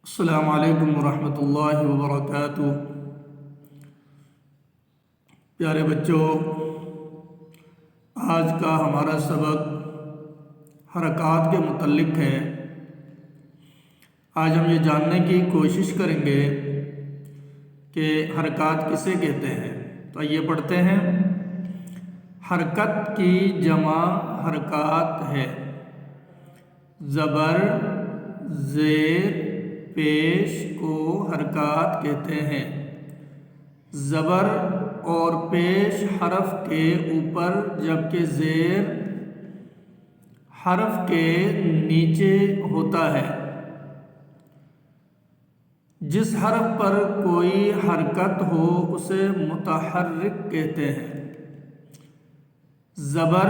السلام علیکم ورحمۃ اللہ وبرکاتہ۔ پیارے بچوں، آج کا ہمارا سبق حرکات کے متعلق ہے۔ آج ہم یہ جاننے کی کوشش کریں گے کہ حرکات کسے کہتے ہیں۔ تو آئیے پڑھتے ہیں۔ حرکت کی جمع حرکات ہے۔ زبر، زیر، پیش کو حرکات کہتے ہیں۔ زبر اور پیش حرف کے اوپر جبکہ زیر حرف کے نیچے ہوتا ہے۔ جس حرف پر کوئی حرکت ہو اسے متحرک کہتے ہیں۔ زبر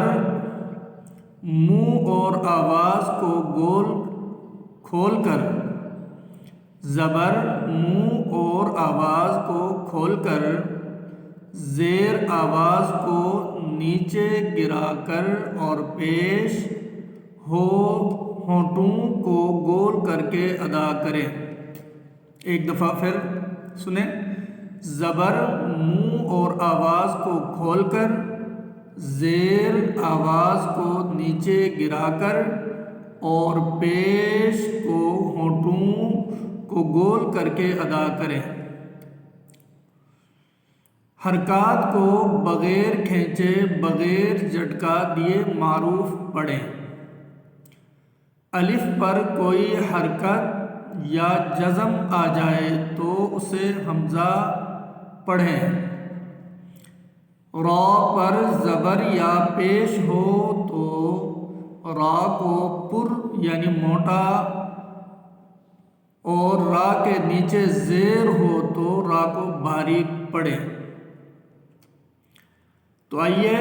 منہ اور آواز کو کھول کر کھول کر زیر آواز کو نیچے گرا کر اور پیش ہونٹوں کو گول کر کے ادا کریں۔ ایک دفعہ پھر سنیں۔ زبر منہ اور آواز کو کھول کر زیر آواز کو نیچے گرا کر اور پیش کو ہونٹوں کو گول کر کے ادا کریں۔ حرکات کو بغیر کھینچے، بغیر جھٹکا دیے معروف پڑھیں۔ الف پر کوئی حرکت یا جزم آ جائے تو اسے حمزہ پڑھیں۔ را پر زبر یا پیش ہو تو را کو پر یعنی موٹا، اور را کے نیچے زیر ہو تو را کو باریک پڑھیں۔ تو آئیے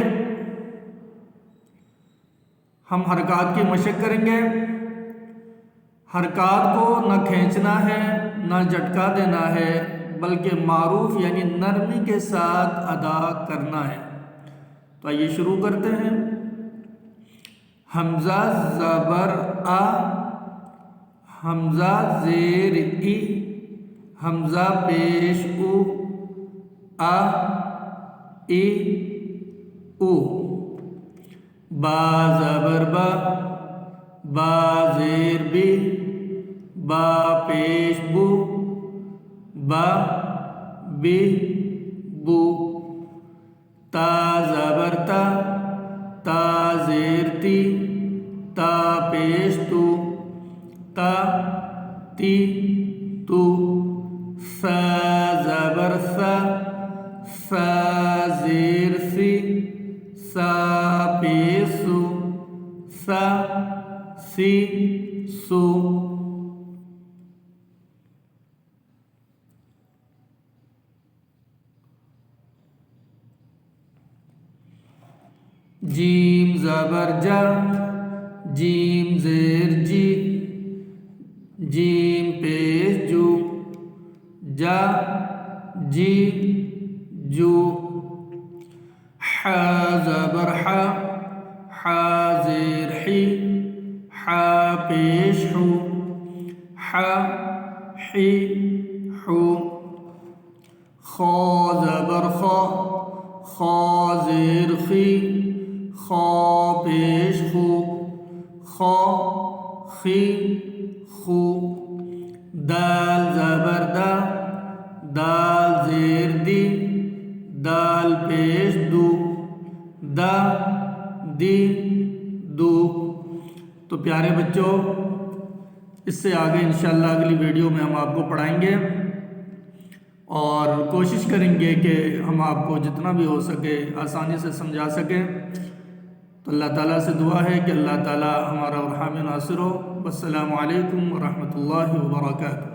ہم حرکات کی مشق کریں گے۔ حرکات کو نہ کھینچنا ہے نہ جھٹکا دینا ہے، بلکہ معروف یعنی نرمی کے ساتھ ادا کرنا ہے۔ تو آئیے شروع کرتے ہیں۔ حمزہ زبر آ، حمزہ زیر ای، حمزہ پیش او، آ ای او۔ با زبر با، با زیر بی، با پیش بو، با بی بو۔ تا زبر تا، تا زیر تی، تا پیش تو، تا تی تو۔ سا زبر سا، سا زیر سی، سا پیش سو، سا سی سو۔ جیم زبر جا، جیم زیر جی، جیم پیش جو، جا جی جو۔ ح زبر ح، ح زیر حی، ح پیش حو، ح حی حو۔ خا زبر خا، خا زیر خی، خا پیش خو، خا خی خو۔ دال زبر دا، دال زیر دی، دال پیش دو، دا دی دو۔ تو پیارے بچوں، اس سے آگے انشاءاللہ اگلی ویڈیو میں ہم آپ کو پڑھائیں گے اور کوشش کریں گے کہ ہم آپ کو جتنا بھی ہو سکے آسانی سے سمجھا سکیں۔ تو اللہ تعالیٰ سے دعا ہے کہ اللہ تعالیٰ ہمارا اور حامی ناصر ہو۔ السلام علیکم ورحمۃ اللہ وبرکاتہ۔